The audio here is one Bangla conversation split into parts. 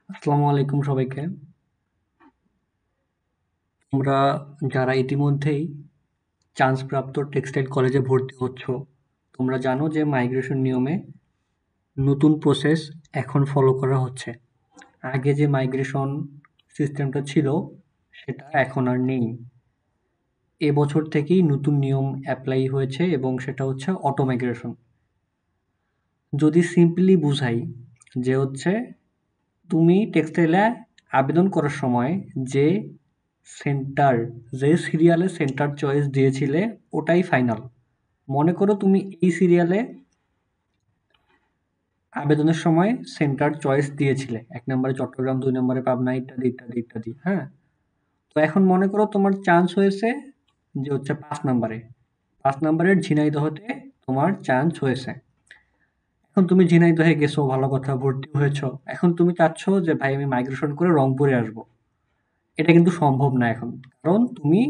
আসসালামু আলাইকুম সবাইকে। তোমরা যারা ইতিমধ্যেই চান্সপ্রাপ্ত টেক্সটাইল কলেজে ভর্তি হচ্ছ, তোমরা জানো যে মাইগ্রেশন নিয়মে নতুন প্রসেস এখন ফলো করা হচ্ছে। আগে যে মাইগ্রেশন সিস্টেমটা ছিল সেটা এখন আর নেই। এবছর থেকেই নতুন নিয়ম অ্যাপ্লাই হয়েছে এবং সেটা হচ্ছে অটো মাইগ্রেশন। যদি সিম্পলি বুঝাই যে হচ্ছে তুমি টেক্সটাইলে আবেদন করার সময় যে সেন্টার যে সিরিয়ালে সেন্টার চয়েস দিয়েছিলে ওটাই ফাইনাল। মনে করো তুমি এই সিরিয়ালে আবেদনের সময় সেন্টার চয়েস দিয়েছিলে ১ নম্বরে চট্টগ্রাম, ২ নম্বরে পাবনা ইত্যাদি, ইত্যাদি, ইত্যাদি। হ্যাঁ? তো এখন মনে করো তোমার চান্স হয়েছে যে হচ্ছে ৫ নম্বরে। ৫ নম্বরের ঝিনাইদহতে তোমার চান্স হয়েছে। এখন তুমি ঝিনাইদহে গেছো, ভালো কথা, ভর্তি হয়েছো। এখন তুমি চাচ্ছ যে ভাই আমি মাইগ্রেশন করে রংপুরে আসবো। এটা কিন্তু সম্ভব না এখন। কারণ তুমি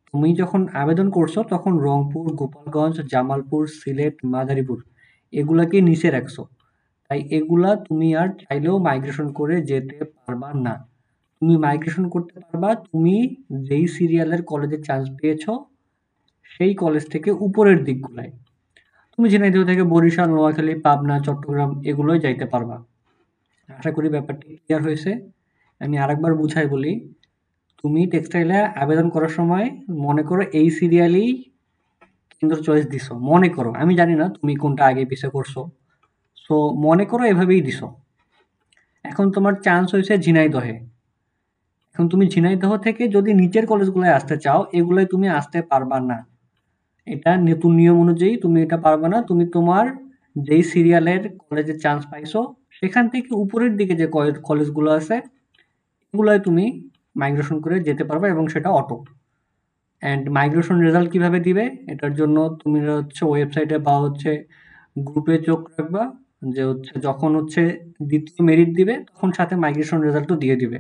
তুমি যখন আবেদন করছো তখন রংপুর, গোপালগঞ্জ, জামালপুর, সিলেট, মাদারীপুর এগুলাকে নিচে রাখছো। তাই এগুলা তুমি আর চাইলেও মাইগ্রেশন করে যেতে পারবা না। তুমি মাইগ্রেশন করতে পারবা তুমি যেই সিরিয়ালের কলেজে চান্স পেয়েছো সেই কলেজ থেকে উপরের দিকগুলায়। তুমি ঝিনাইদহ থেকে বরিশাল, নোয়াখালী, পাবনা, চট্টগ্রাম এগুলোই যাইতে পারবা। আশা করি ব্যাপারটি ক্লিয়ার হয়েছে। আমি আরেকবার বুঝাই বলি। তুমি টেক্সটাইলে আবেদন করার সময় মনে করো এই সিরিয়ালেই কেন্দ্র চয়েস দিছো, মনে করো, আমি জানি না তুমি কোনটা আগে পিছে করছো। সো মনে করো এভাবেই দিছো। এখন তোমার চান্স হয়েছে ঝিনাইদহে। এখন তুমি ঝিনাইদহ থেকে যদি নিচের কলেজগুলোয় আসতে চাও এগুলোয় তুমি আসতে পারবা না। এটা নতুন নিয়ম অনুযায়ী তুমি এটা পারবা না। তুমি তোমার যেই সিরিয়ালের কলেজে চান্স পাইছো সেখান থেকে উপরের দিকে যে কলেজগুলো আছে এগুলোয় তুমি মাইগ্রেশন করে যেতে পারবা এবং সেটা অটো। অ্যান্ড মাইগ্রেশন রেজাল্ট কিভাবে দিবে? এটার জন্য তুমি হচ্ছে ওয়েবসাইটে বা হচ্ছে গ্রুপে চোখ রাখবা যে হচ্ছে যখন হচ্ছে ২য় মেরিট দিবে তখন সাথে মাইগ্রেশন রেজাল্টও দিয়ে দিবে।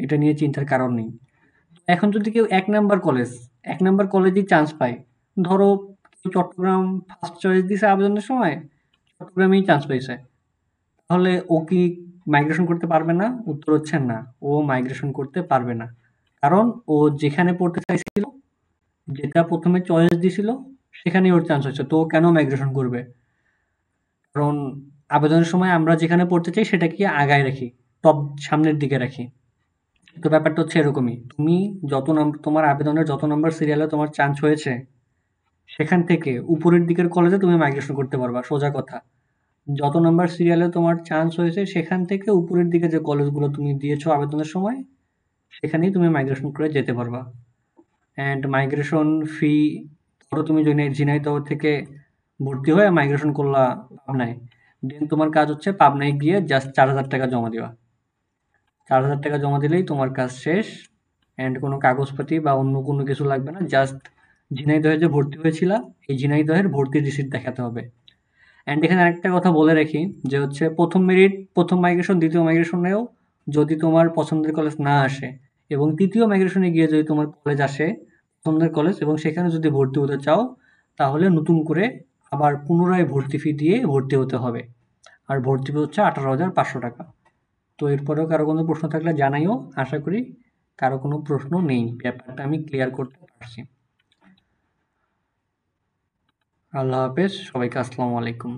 এটা নিয়ে চিন্তার কারণ নেই। এখন যদি কেউ ১ নাম্বার কলেজেই চান্স পায়, ধরো কেউ চট্টগ্রাম ফার্স্ট চয়েস দিছে আবেদনের সময়, চট্টগ্রামেই চান্স পাইছে। তাহলে ও কি মাইগ্রেশন করতে পারবে না? উত্তর হচ্ছে না। ও মাইগ্রেশন করতে পারবে না। কারণ ও যেখানে পড়তে চাইছিল যেটা ১ম এ চয়েস দিছিল সেখানেই ওর চান্স হয়েছে। তো ও কেন মাইগ্রেশন করবে? কারণ আবেদনের সময় আমরা যেখানে পড়তে চাই সেটাকে আগায় রাখি। টপ সামনের দিকে রাখি। তো ব্যাপারটা হচ্ছে এরকমই। তুমি তোমার আবেদনের যত নম্বর সিরিয়ালে তোমার চান্স হয়েছে সেখান থেকে উপরের দিকের কলেজে তুমি মাইগ্রেশন করতে পারবা। সোজা কথা। যত নাম্বার সিরিয়ালে তোমার চান্স হয়েছে সেখান থেকে উপরের দিকে যে কলেজগুলো তুমি দিয়েছো আবেদনের সময় সেখানেই তুমি মাইগ্রেশন করে যেতে পারবা। অ্যান্ড মাইগ্রেশন ফি, ধরো তুমি ঝিনাইদহ থেকে ভর্তি হয়ে মাইগ্রেশন করলা পাবনায়। দেন তোমার কাজ হচ্ছে পাবনায় গিয়ে জাস্ট ৪,০০০ টাকা জমা দিবা। ৪,০০০ টাকা জমা দিলেই তোমার কাজ শেষ। অ্যান্ড কোনো কাগজপাতি বা অন্য কোনো কিছু লাগবে না। জাস্ট ঝিনাইদহে যে ভর্তি হয়েছিলা এই ঝিনাইদহের ভর্তির রিসিট দেখাতে হবে। অ্যান্ড এখানে আরেকটা কথা বলে রাখি যে হচ্ছে ১ম মেরিট, ১ম মাইগ্রেশন, ২য় মাইগ্রেশনেও যদি তোমার পছন্দের কলেজ না আসে এবং ৩য় মাইগ্রেশনে গিয়ে যদি তোমার কলেজ আসে, পছন্দের কলেজ, এবং সেখানে যদি ভর্তি হতে চাও তাহলে নতুন করে আবার পুনরায় ভর্তি ফি দিয়ে ভর্তি হতে হবে। আর ভর্তি ফি হচ্ছে ১৮,৫০০ টাকা। তো এরপরেও কারো কোনো প্রশ্ন থাকলে জানাইও। আশা করি কারো কোনো প্রশ্ন নেই। ব্যাপারটা আমি ক্লিয়ার করতে পারছি। আল্লাহ হাফেজ। সবাইকে আসসালামু আলাইকুম।